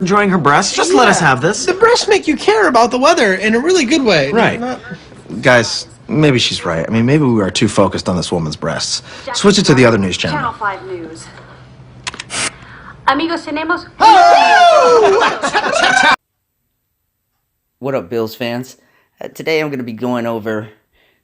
enjoying her breasts. Just let us have this. The breasts make you care about the weather in a really good way. Right. Guys, maybe she's right. I mean, maybe we are too focused on this woman's breasts. Switch it to the other news channel. Channel 5 News. Amigos, tenemos... What up, Bills fans? Today I'm going to be going over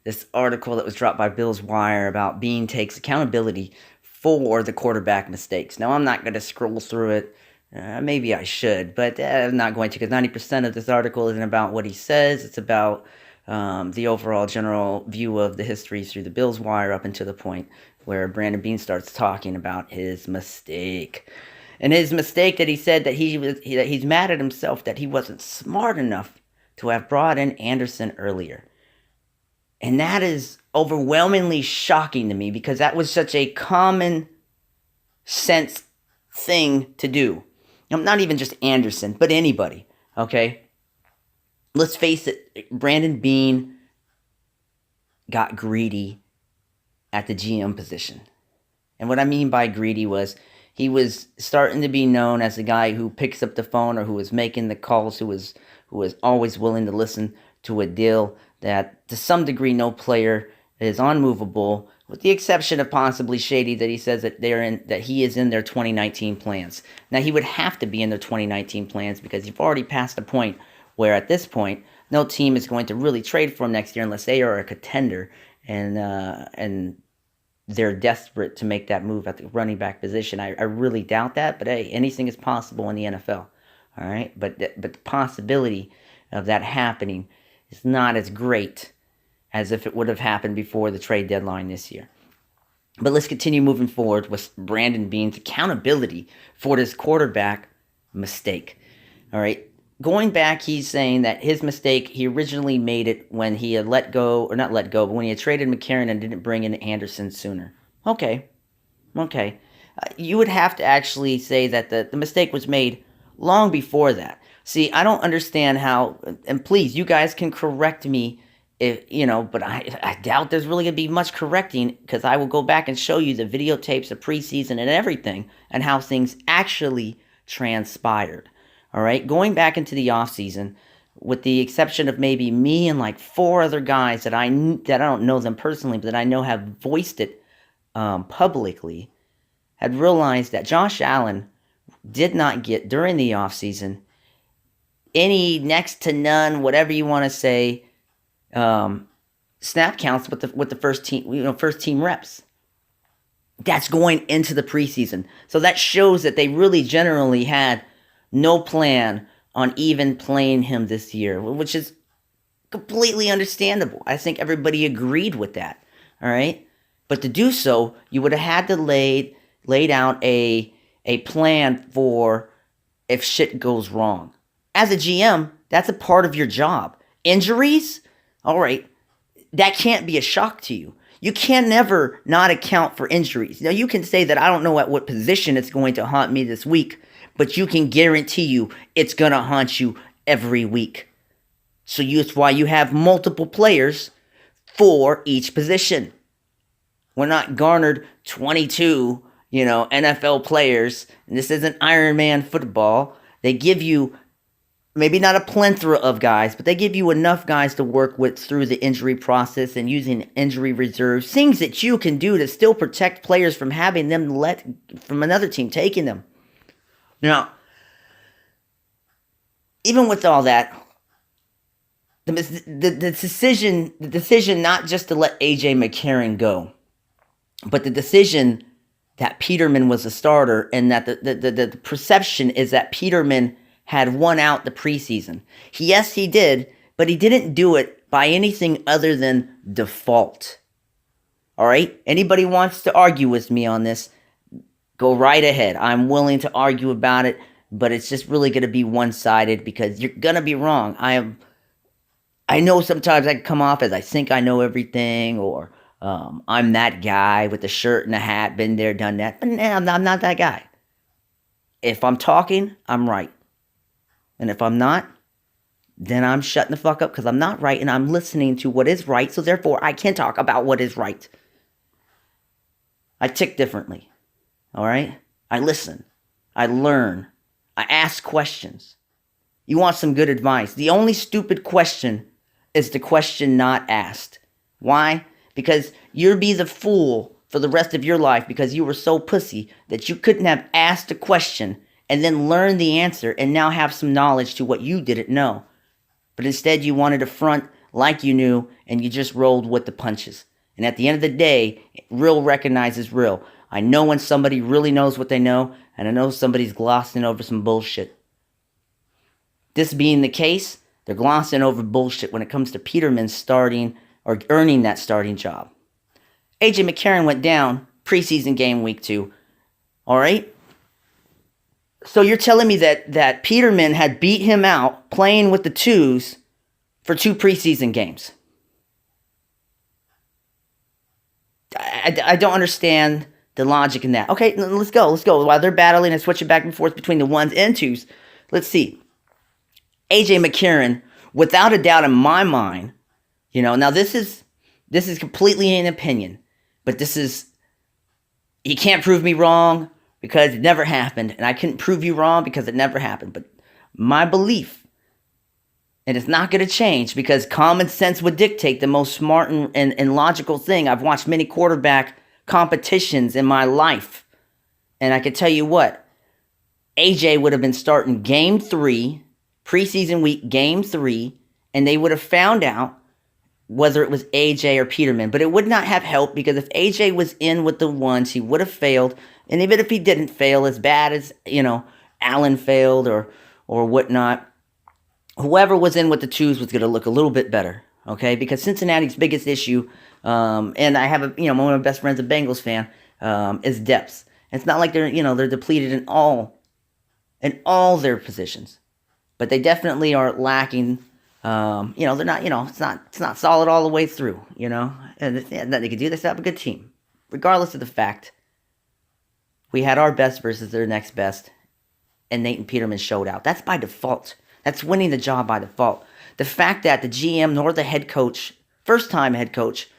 this article that was dropped by Bills Wire about Beane takes accountability for the quarterback mistakes. Now, I'm not going to scroll through it. Maybe I should, but I'm not going to, because 90% of this article isn't about what he says. It's about the overall general view of the history through the Bills Wire up until the point where Brandon Beane starts talking about his mistake. And his mistake that he said that he's mad at himself that he wasn't smart enough to have brought in Anderson earlier. And that is overwhelmingly shocking to me, because that was such a common sense thing to do. Not even just Anderson, but anybody, okay? Let's face it, Brandon Beane got greedy at the GM position. And what I mean by greedy was he was starting to be known as the guy who picks up the phone, or who was making the calls, who was always willing to listen to a deal that to some degree no player is unmovable, with the exception of possibly Shady, that he says that he is in their 2019 plans. Now, he would have to be in their 2019 plans, because you've already passed the point where at this point no team is going to really trade for him next year unless they are a contender and they're desperate to make that move at the running back position. I really doubt that, but hey, anything is possible in the NFL. All right, but the possibility of that happening is not as great as if it would have happened before the trade deadline this year. But let's continue moving forward with Brandon Beane's accountability for this quarterback mistake. All right, going back, he's saying that his mistake, he originally made it when he had let go, or not let go, but when he had traded McCarron and didn't bring in Anderson sooner. Okay. You would have to actually say that the mistake was made long before that. See, I don't understand how, and please, you guys can correct me if, but I doubt there's really going to be much correcting, because I will go back and show you the videotapes of preseason and everything and how things actually transpired. All right, going back into the offseason, with the exception of maybe me and like 4 other guys that I don't know them personally, but that I know have voiced it publicly, had realized that Josh Allen did not get, during the offseason, any next to none, whatever you want to say, snap counts with the first team reps. That's going into the preseason. So that shows that they really generally had no plan on even playing him this year, which is completely understandable. I think everybody agreed with that. All right, but to do so, you would have had to laid out a plan for if shit goes wrong. As a GM, that's a part of your job. Injuries? All right, that can't be a shock to you. You can never not account for injuries. Now, you can say that I don't know at what position it's going to haunt me this week, but you can guarantee you it's going to haunt you every week. So that's why you have multiple players for each position. We're not garnered 22, NFL players, and this isn't Iron Man football. They give you maybe not a plethora of guys, but they give you enough guys to work with through the injury process and using injury reserves, things that you can do to still protect players from having them from another team taking them. Now, even with all that, the decision not just to let A.J. McCarron go, but the decision that Peterman was a starter, and that the perception is that Peterman had won out the preseason. Yes, he did, but he didn't do it by anything other than default. All right? Anybody wants to argue with me on this, go right ahead. I'm willing to argue about it, but it's just really going to be one-sided, because you're going to be wrong. I know sometimes I can come off as I think I know everything, or I'm that guy with the shirt and the hat, been there, done that. But no, I'm not that guy. If I'm talking, I'm right. And if I'm not, then I'm shutting the fuck up, because I'm not right, and I'm listening to what is right, so therefore I can talk about what is right. I tick differently, all right? I listen. I learn. I ask questions. You want some good advice. The only stupid question is the question not asked. Why? Because you'll be the fool for the rest of your life because you were so pussy that you couldn't have asked a question and then learn the answer and now have some knowledge to what you didn't know. But instead you wanted to front like you knew and you just rolled with the punches. And at the end of the day, real recognizes real. I know when somebody really knows what they know, and I know somebody's glossing over some bullshit. This being the case, they're glossing over bullshit when it comes to Peterman starting or earning that starting job. AJ McCarron went down preseason game week 2. All right? So you're telling me that Peterman had beat him out playing with the twos for 2 preseason games. I don't understand the logic in that. Okay, let's go. While they're battling and switching back and forth between the ones and twos, let's see. AJ McCarron, without a doubt in my mind, now this is completely an opinion, but you can't prove me wrong because it never happened, and I couldn't prove you wrong because it never happened. But my belief, and it's not going to change because common sense would dictate the most smart and logical thing. I've watched many quarterback competitions in my life, and I can tell you what, AJ would have been starting game 3, preseason week, game 3, and they would have found out whether it was AJ or Peterman. But it would not have helped because if AJ was in with the ones, he would have failed. And even if he didn't fail as bad as, Allen failed or whatnot, whoever was in with the twos was going to look a little bit better, okay? Because Cincinnati's biggest issue, and I have one of my best friends, a Bengals fan, is depth. It's not like they're depleted in all their positions, but they definitely are lacking. They're not. It's not solid all the way through. And that they could do. They still have a good team, regardless of the fact we had our best versus their next best, and Nathan Peterman showed out. That's by default. That's winning the job by default. The fact that the GM nor the head coach, first-time head coach,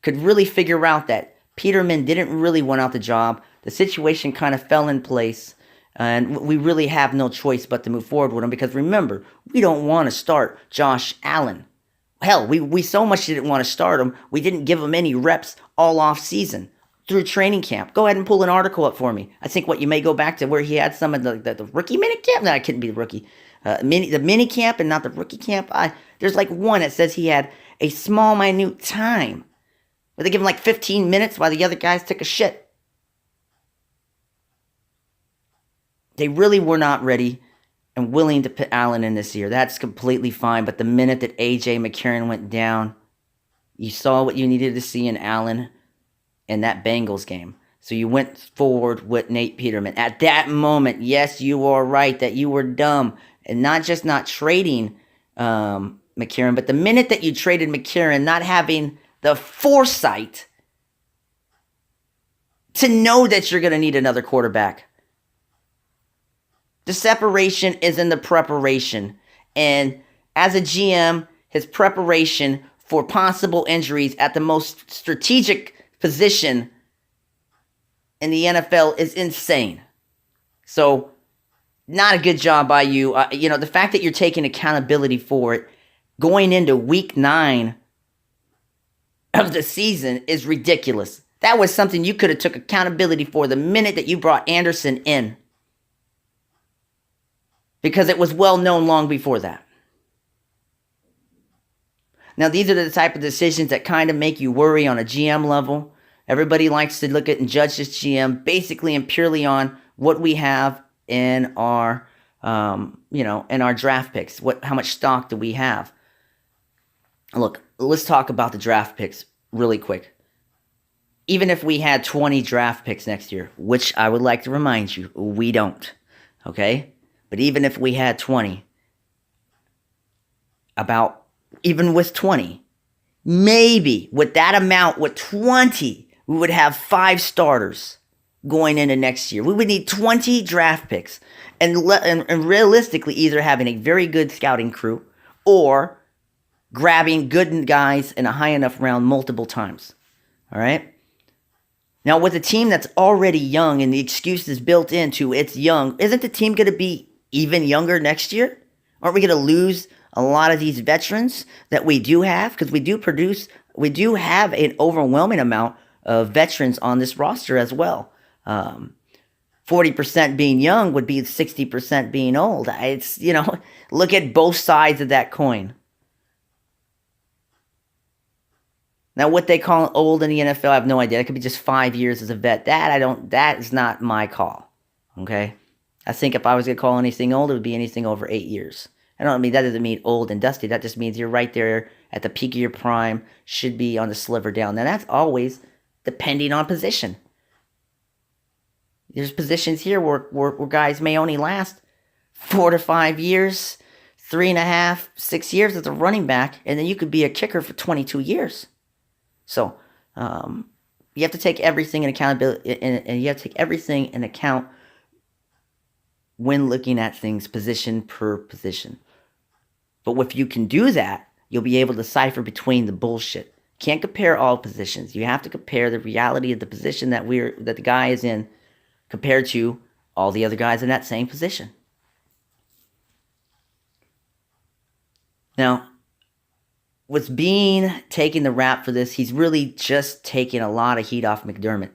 could really figure out that Peterman didn't really want out the job. The situation kind of fell in place, and we really have no choice but to move forward with him because remember, we don't want to start Josh Allen. Hell, we so much didn't want to start him, we didn't give him any reps all off season through training camp. Go ahead and pull an article up for me. I think you may go back to where he had some of the rookie mini camp. No, I couldn't be the rookie. The mini camp and not the rookie camp. There's one that says he had a small, minute time where they give him 15 minutes while the other guys took a shit. They really were not ready and willing to put Allen in this year. That's completely fine. But the minute that A.J. McCarron went down, you saw what you needed to see in Allen in that Bengals game. So you went forward with Nate Peterman. At that moment, yes, you are right that you were dumb. And not just not trading McCarron, but the minute that you traded McCarron, not having the foresight to know that you're going to need another quarterback. The separation is in the preparation. And as a GM, his preparation for possible injuries at the most strategic position in the NFL is insane. So, not a good job by you. The fact that you're taking accountability for it going into week 9 of the season is ridiculous. That was something you could have took accountability for the minute that you brought Anderson in. Because it was well known long before that. Now, these are the type of decisions that kind of make you worry on a GM level. Everybody likes to look at and judge this GM basically and purely on what we have in our, in our draft picks. How much stock do we have? Look, let's talk about the draft picks really quick. Even if we had 20 draft picks next year, which I would like to remind you, we don't. Okay? But even if we had 20, even with 20, maybe with that amount, with 20, we would have 5 starters going into next year. We would need 20 draft picks and realistically either having a very good scouting crew or grabbing good guys in a high enough round multiple times. All right? Now, with a team that's already young and the excuse is built into it's young, isn't the team going to be even younger next year? Aren't we going to lose a lot of these veterans that we do have? Because we do have an overwhelming amount of veterans on this roster as well. 40% being young would be 60% being old. It's, look at both sides of that coin. Now, what they call old in the NFL, I have no idea. It could be just 5 years as a vet. That is not my call. Okay? I think if I was going to call anything old, it would be anything over 8 years. That doesn't mean old and dusty. That just means you're right there at the peak of your prime, should be on the sliver down. Now, that's always depending on position. There's positions here where guys may only last 4 to 5 years, 3.5, 6 years as a running back, and then you could be a kicker for 22 years. So, you have to take everything in accountability, and you have to take everything in account when looking at things position per position. But if you can do that, you'll be able to decipher between the bullshit. Can't compare all positions. You have to compare the reality of the position that the guy is in compared to all the other guys in that same position. Now, with Bean taking the rap for this, he's really just taking a lot of heat off McDermott.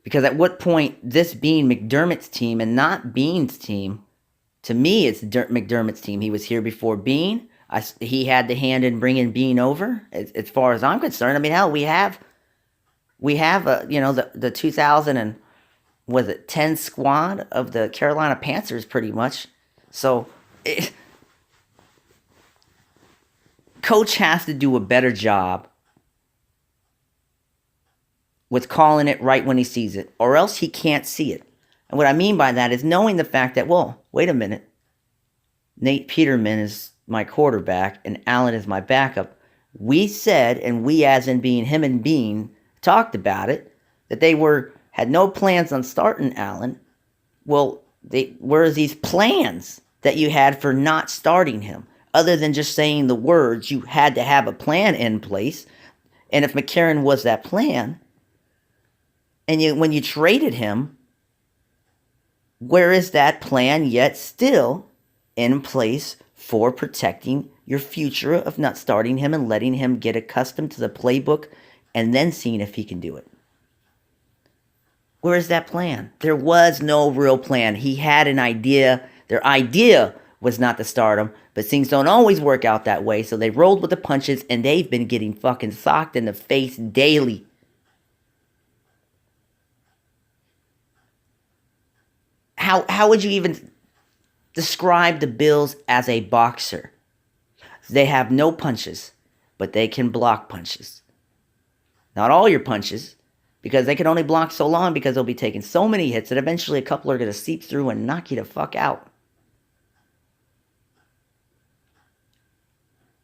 Because at what point, this being McDermott's team and not Bean's team, to me, it's McDermott's team. He was here before Bean. He had the hand in bringing Bean over. As far as I'm concerned, I mean, hell, we have the 2010 squad of the Carolina Panthers, pretty much. So, Coach has to do a better job with calling it right when he sees it, or else he can't see it. And what I mean by that is knowing the fact that, well, wait a minute, Nate Peterman is my quarterback and Allen is my backup. We said, and we as in being him and Bean, talked about it, that they had no plans on starting Allen. Well, where are these plans that you had for not starting him? Other than just saying the words, you had to have a plan in place. And if McCarron was that plan, and when you traded him, where is that plan yet still in place for protecting your future of not starting him and letting him get accustomed to the playbook and then seeing if he can do it? Where is that plan? There was no real plan. He had an idea. Their idea was not to start him, but things don't always work out that way, so they rolled with the punches, and they've been getting fucking socked in the face daily. How would you even describe the Bills as a boxer? They have no punches, but they can block punches. Not all your punches, because they can only block so long because they'll be taking so many hits that eventually a couple are going to seep through and knock you the fuck out.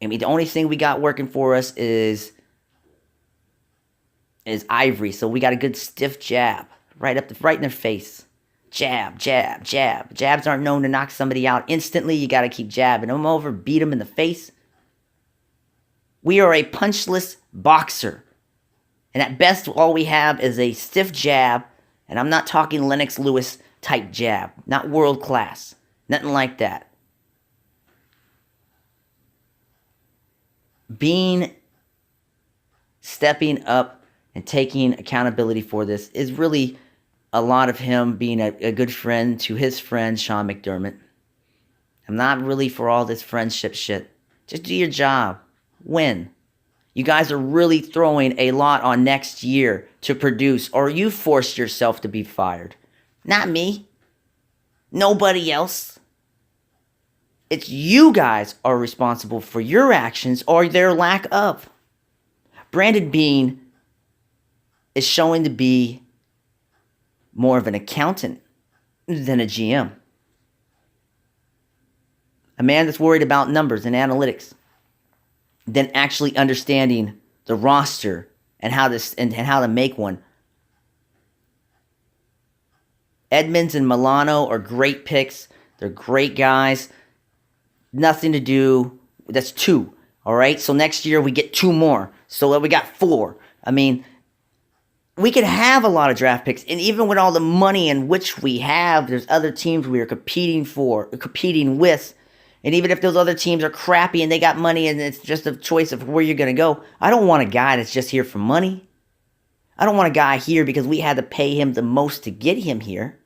I mean, the only thing we got working for us is Ivory, so we got a good stiff jab right in their face. Jab, jab, jab. Jabs aren't known to knock somebody out instantly. You got to keep jabbing them over, beat them in the face. We are a punchless boxer. And at best, all we have is a stiff jab. And I'm not talking Lennox Lewis type jab. Not world class. Nothing like that. Being stepping up and taking accountability for this is really a lot of him being a good friend to his friend, Sean McDermott. I'm not really for all this friendship shit. Just do your job. Win. You guys are really throwing a lot on next year to produce, or you forced yourself to be fired. Not me. Nobody else. It's you guys are responsible for your actions or their lack of. Brandon Beane is showing to be more of an accountant than a GM. A man that's worried about numbers and analytics than actually understanding the roster and how to make one. Edmonds and Milano are great picks. They're great guys. Nothing to do. That's 2. All right. So next year we get 2 more. So we got 4. I mean, we could have a lot of draft picks, and even with all the money in which we have, there's other teams we are competing with, and even if those other teams are crappy and they got money and it's just a choice of where you're going to go, I don't want a guy that's just here for money. I don't want a guy here because we had to pay him the most to get him here.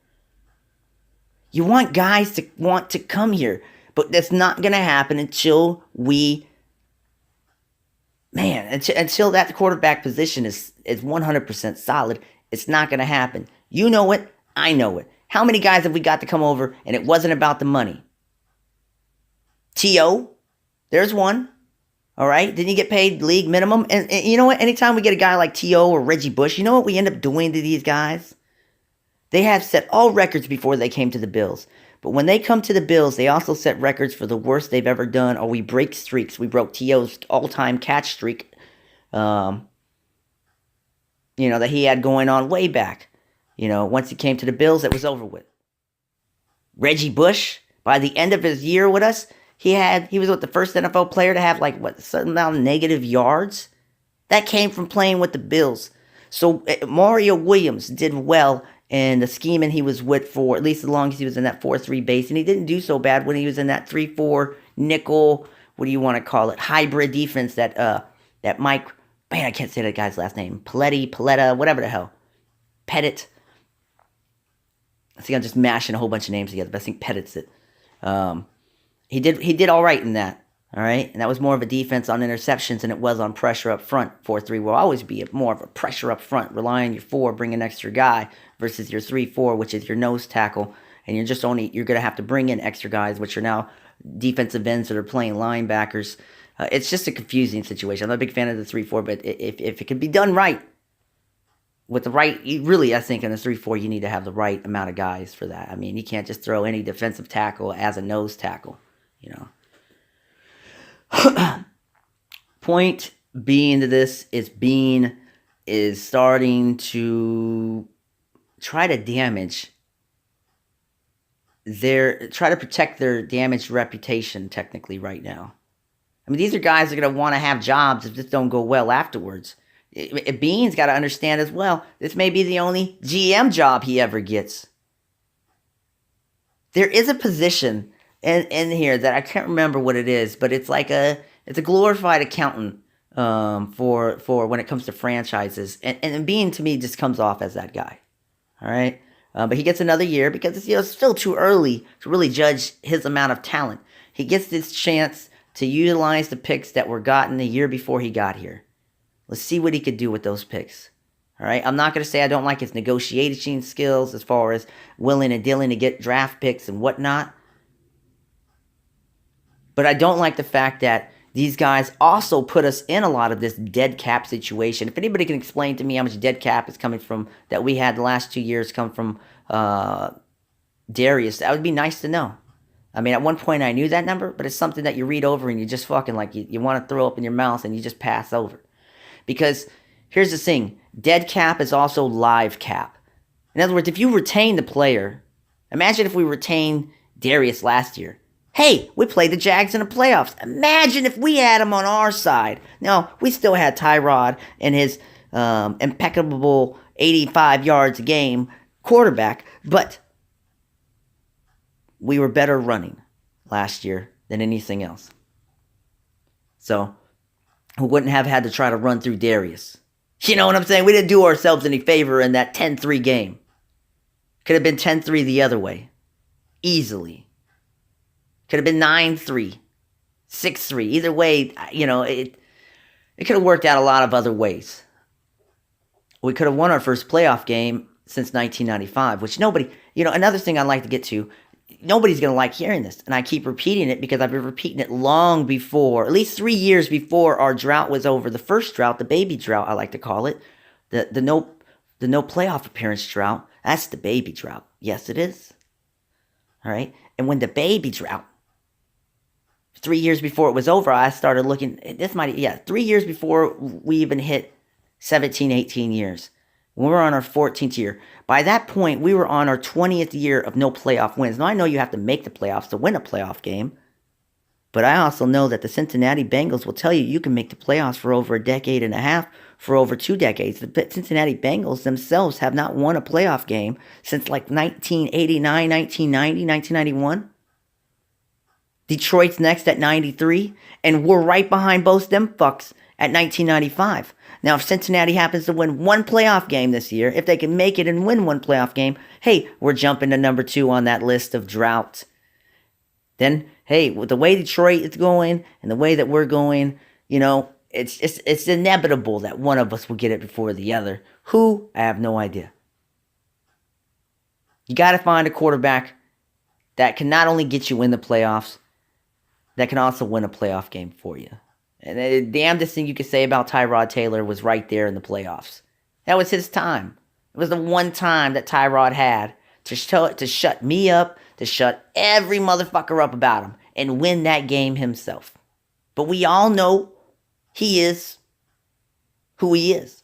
You want guys to want to come here, but that's not going to happen until until that quarterback position is 100% solid. It's not going to happen. You know it. I know it. How many guys have we got to come over and it wasn't about the money? T.O., there's one. All right? Didn't he get paid league minimum? And you know what? Anytime we get a guy like T.O. or Reggie Bush, you know what we end up doing to these guys? They have set all records before they came to the Bills. But when they come to the Bills, they also set records for the worst they've ever done, or we break streaks. We broke T.O.'s all-time catch streak, that he had going on way back. Once he came to the Bills, it was over with. Reggie Bush, by the end of his year with us, he was the first NFL player to have a certain amount of negative yards. That came from playing with the Bills. So Mario Williams did well in the scheme he was with for at least as long as he was in that 4-3 base, and he didn't do so bad when he was in that 3-4 nickel, what do you want to call it, hybrid defense that Mike, man, I can't say that guy's last name, Paletta, whatever the hell, Pettit. I think I'm just mashing a whole bunch of names together, but I think Pettit's it. He did all right in that. All right, and that was more of a defense on interceptions than it was on pressure up front. 4-3 will always be more of a pressure up front, rely on your 4, bring an extra guy, versus your 3-4, which is your nose tackle, and you're going to have to bring in extra guys, which are now defensive ends that are playing linebackers. It's just a confusing situation. I'm not a big fan of the 3-4, but if it can be done right, with the right, I think in the 3-4, you need to have the right amount of guys for that. I mean, you can't just throw any defensive tackle as a nose tackle, Point being to this is starting to try to protect their damaged reputation technically right now. I mean, these are guys that are going to want to have jobs if this don't go well afterwards. Bean's got to understand as well, this may be the only GM job he ever gets. There is a position in here that I can't remember what it is, but it's it's a glorified accountant for when it comes to franchises, and Bean to me just comes off as that guy. All right, but he gets another year because it's still too early to really judge his amount of talent. He gets this chance to utilize the picks that were gotten a year before he got here. Let's see what he could do with those picks. All right, I'm not going to say I don't like his negotiation skills as far as willing and dealing to get draft picks and whatnot. But I don't like the fact that these guys also put us in a lot of this dead cap situation. If anybody can explain to me how much dead cap is coming from, that we had the last 2 years come from Darius, that would be nice to know. I mean, at one point I knew that number, but it's something that you read over and you just fucking you want to throw up in your mouth and you just pass over. Because here's the thing, dead cap is also live cap. In other words, if you retain the player, imagine if we retained Darius last year. Hey, we played the Jags in the playoffs. Imagine if we had him on our side. Now, we still had Tyrod and his impeccable 85 yards a game quarterback, but we were better running last year than anything else. So, we wouldn't have had to try to run through Darius. You know what I'm saying? We didn't do ourselves any favor in that 10-3 game. Could have been 10-3 the other way. Easily. Could have been 9-3, 6-3. Either way, it could have worked out a lot of other ways. We could have won our first playoff game since 1995, which nobody, another thing I'd like to get to, nobody's going to like hearing this, and I keep repeating it because I've been repeating it long before, at least 3 years before our drought was over. The first drought, the baby drought, I like to call it, the no playoff appearance drought, that's the baby drought. Yes, it is. All right? And when the baby drought, 3 years before it was over, I started looking, 3 years before we even hit 17, 18 years. When we were on our 14th year. By that point, we were on our 20th year of no playoff wins. Now, I know you have to make the playoffs to win a playoff game. But I also know that the Cincinnati Bengals will tell you can make the playoffs for over a decade and a half for over 2 decades. The Cincinnati Bengals themselves have not won a playoff game since like 1989, 1990, 1991. Detroit's next at 93, and we're right behind both them fucks at 1995. Now, if Cincinnati happens to win one playoff game this year, if they can make it and win one playoff game, hey, we're jumping to number 2 on that list of drought. Then, hey, with the way Detroit is going and the way that we're going, you know, it's inevitable that one of us will get it before the other. Who? I have no idea. You got to find a quarterback that can not only get you in the playoffs, that can also win a playoff game for you. And the damnedest thing you could say about Tyrod Taylor was right there in the playoffs. That was his time. It was the one time that Tyrod had to shut me up, to shut every motherfucker up about him, and win that game himself. But we all know he is who he is.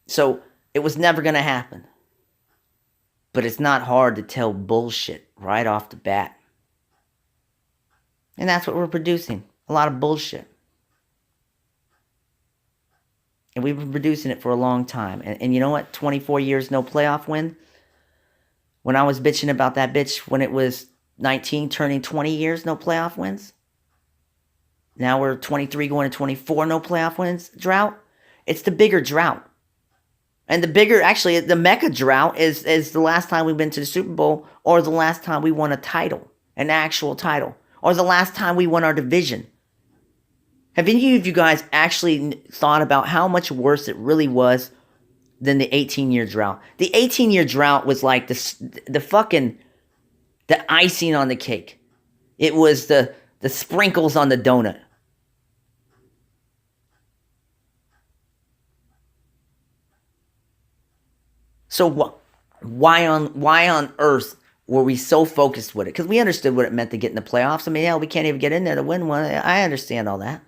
So it was never going to happen. But it's not hard to tell bullshit right off the bat. And that's what we're producing. A lot of bullshit. And we've been producing it for a long time. And you know what? 24 years, no playoff win. When I was bitching about that bitch when it was 19 turning 20 years, no playoff wins. Now we're 23 going to 24, no playoff wins. Drought. It's the bigger drought. And the bigger, actually, the mecca drought is the last time we've been to the Super Bowl, or the last time we won a title, an actual title, or the last time we won our division. Have any of you guys actually thought about how much worse it really was than the 18-year drought? The 18-year drought was like the icing on the cake. It was the sprinkles on the donut. So why on earth were we so focused with it? Because we understood what it meant to get in the playoffs. I mean, yeah, we can't even get in there to win one. I understand all that.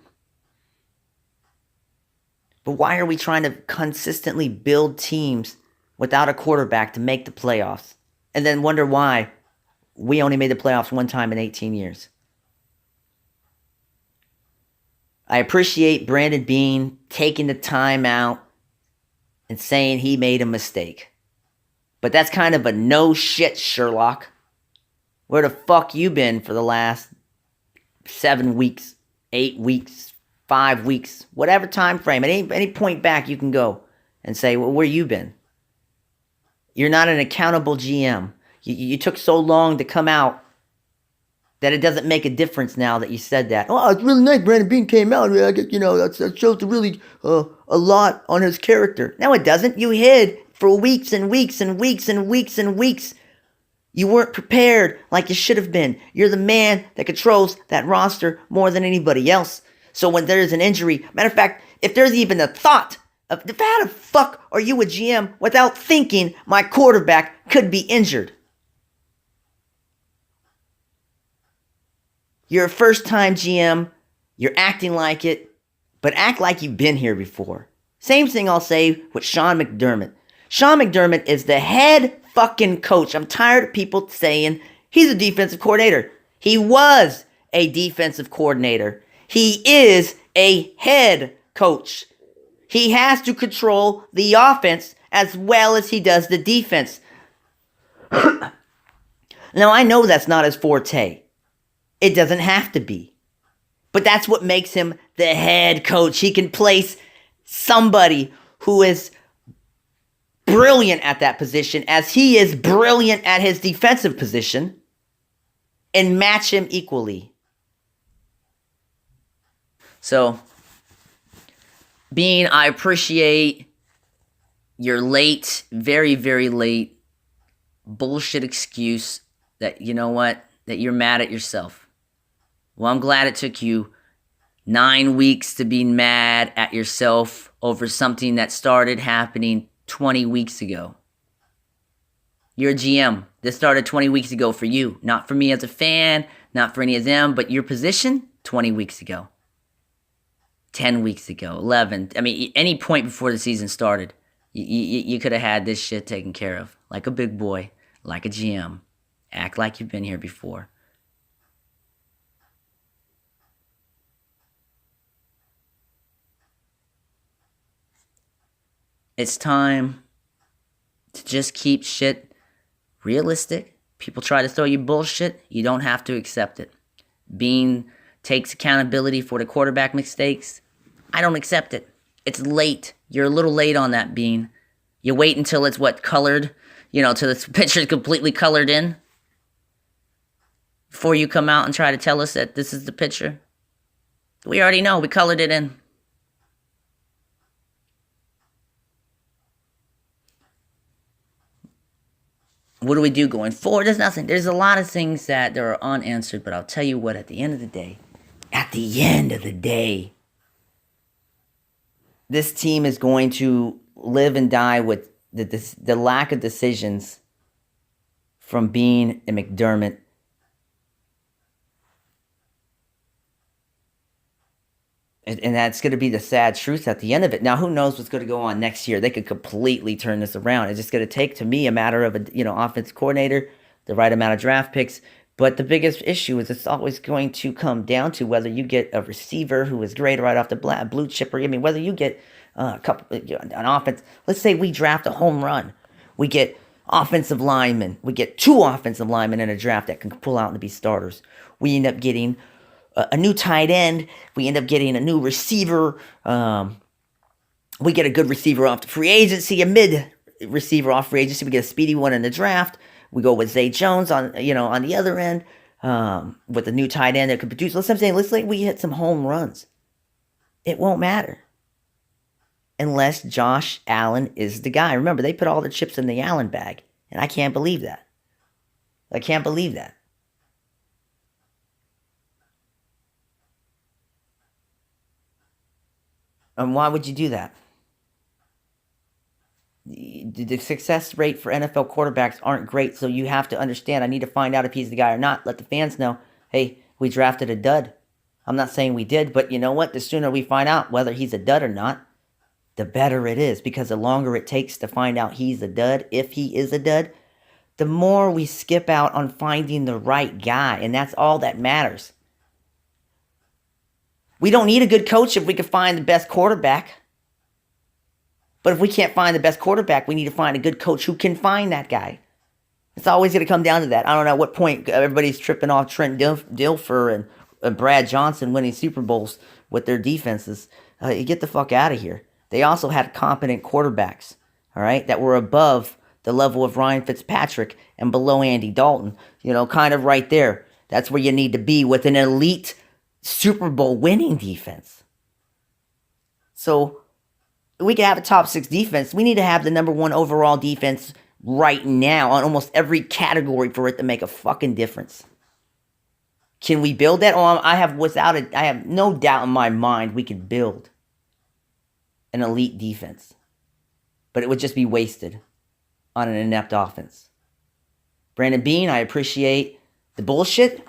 But why are we trying to consistently build teams without a quarterback to make the playoffs? And then wonder why we only made the playoffs one time in 18 years? I appreciate Brandon Beane taking the time out and saying he made a mistake. But that's kind of a no shit, Sherlock. Where the fuck you been for the last 7 weeks, 8 weeks, 5 weeks, whatever time frame? At any point back you can go and say, well, where you been? You're not an accountable GM. You took so long to come out that it doesn't make a difference now that you said that. Oh, it's really nice Brandon Beane came out. That shows really a lot on his character. No, it doesn't. You hid for weeks and weeks and weeks and weeks and weeks. You weren't prepared like you should have been. You're the man that controls that roster more than anybody else. So when there's an injury, matter of fact, if there's even a thought of how the fuck are you a GM without thinking my quarterback could be injured? You're a first-time GM. You're acting like it, but act like you've been here before. Same thing I'll say with Sean McDermott. Sean McDermott is the head fucking coach. I'm tired of people saying he's a defensive coordinator. He was a defensive coordinator. He is a head coach. He has to control the offense as well as he does the defense. Now, I know that's not his forte. It doesn't have to be. But that's what makes him the head coach. He can place somebody who is brilliant at that position as he is brilliant at his defensive position and match him equally. So, Beane, I appreciate your late, very, very late bullshit excuse that, you know what, that you're mad at yourself. Well, I'm glad it took you 9 weeks to be mad at yourself over something that started happening 20 weeks ago. You're a GM. This started 20 weeks ago for you. Not for me as a fan, not for any of them, but your position, 20 weeks ago. 10 weeks ago, 11. I mean, any point before the season started, you could have had this shit taken care of. Like a big boy, like a GM. Act like you've been here before. It's time to just keep shit realistic. People try to throw you bullshit. You don't have to accept it. Bean takes accountability for the quarterback mistakes. I don't accept it. It's late. You're a little late on that, Bean. You wait until it's colored, till the picture's completely colored in before you come out and try to tell us that this is the picture. We already know. We colored it in. What do we do going forward? There's nothing. There's a lot of things that are unanswered, but I'll tell you what, at the end of the day, this team is going to live and die with the lack of decisions from Bean and McDermott. And that's going to be the sad truth at the end of it. Now, who knows what's going to go on next year? They could completely turn this around. It's just going to take, to me, a matter of offense coordinator, the right amount of draft picks. But the biggest issue is it's always going to come down to whether you get a receiver who is great right off the blue chipper. I mean, whether you get an offense. Let's say we draft a home run. We get offensive linemen. We get 2 offensive linemen in a draft that can pull out and be starters. We end up getting a new tight end. We end up getting a new receiver. We get a good receiver off the free agency, a mid receiver off free agency. We get a speedy one in the draft. We go with Zay Jones on the other end with a new tight end that could produce. Let's say we hit some home runs. It won't matter unless Josh Allen is the guy. Remember, they put all the chips in the Allen bag, and I can't believe that. I can't believe that. And why would you do that? The success rate for NFL quarterbacks aren't great, so you have to understand, I need to find out if he's the guy or not. Let the fans know, hey, we drafted a dud. I'm not saying we did, but you know what? The sooner we find out whether he's a dud or not, the better it is. Because the longer it takes to find out he's a dud, if he is a dud, the more we skip out on finding the right guy. And that's all that matters. We don't need a good coach if we can find the best quarterback. But if we can't find the best quarterback, we need to find a good coach who can find that guy. It's always going to come down to that. I don't know at what point everybody's tripping off Trent Dilfer and Brad Johnson winning Super Bowls with their defenses. You get the fuck out of here. They also had competent quarterbacks, all right, that were above the level of Ryan Fitzpatrick and below Andy Dalton. Kind of right there. That's where you need to be with an elite Super Bowl winning defense. So we can have a top 6 defense. We need to have the number 1 overall defense right now on almost every category for it to make a fucking difference. Can we build that? I have no doubt in my mind we could build an elite defense. But it would just be wasted on an inept offense. Brandon Beane, I appreciate the bullshit,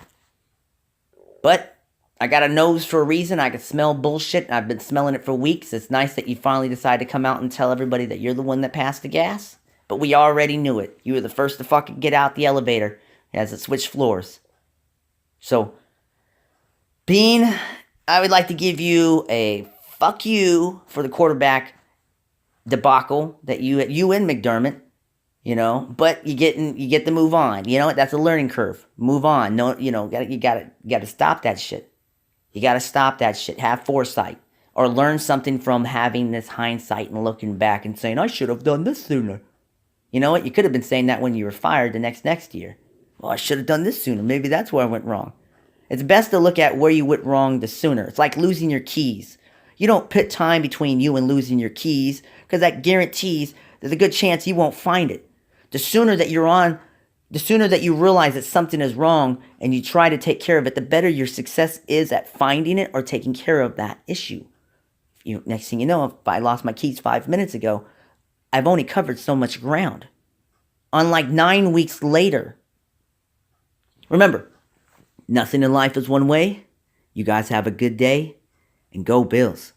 but I got a nose for a reason. I can smell bullshit. I've been smelling it for weeks. It's nice that you finally decided to come out and tell everybody that you're the one that passed the gas. But we already knew it. You were the first to fucking get out the elevator as it switched floors. So, Bean, I would like to give you a fuck you for the quarterback debacle that you and McDermott, but you get to move on. You know what? That's a learning curve. Move on. No, you gotta stop that shit. You got to stop that shit. Have foresight. Or learn something from having this hindsight and looking back and saying, I should have done this sooner. You know what? You could have been saying that when you were fired the next year. Well, I should have done this sooner. Maybe that's where I went wrong. It's best to look at where you went wrong the sooner. It's like losing your keys. You don't put time between you and losing your keys because that guarantees there's a good chance you won't find it. The sooner that you realize that something is wrong and you try to take care of it, the better your success is at finding it or taking care of that issue. Next thing you know, if I lost my keys 5 minutes ago, I've only covered so much ground. Unlike 9 weeks later. Remember, nothing in life is one way. You guys have a good day and go Bills.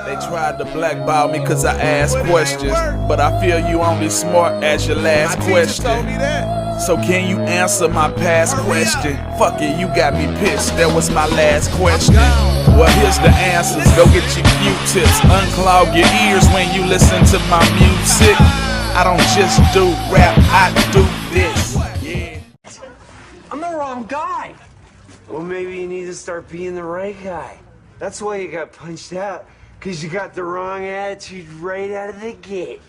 They tried to blackball me cause I asked questions, but I feel you only smart as your last question. So can you answer my past question? Fuck it, you got me pissed. That was my last question. Well, here's the answers. Go get your Q-tips. Unclog your ears when you listen to my music. I don't just do rap, I do this. Yeah. I'm the wrong guy. Well, maybe you need to start being the right guy. That's why you got punched out, because you got the wrong attitude right out of the gate.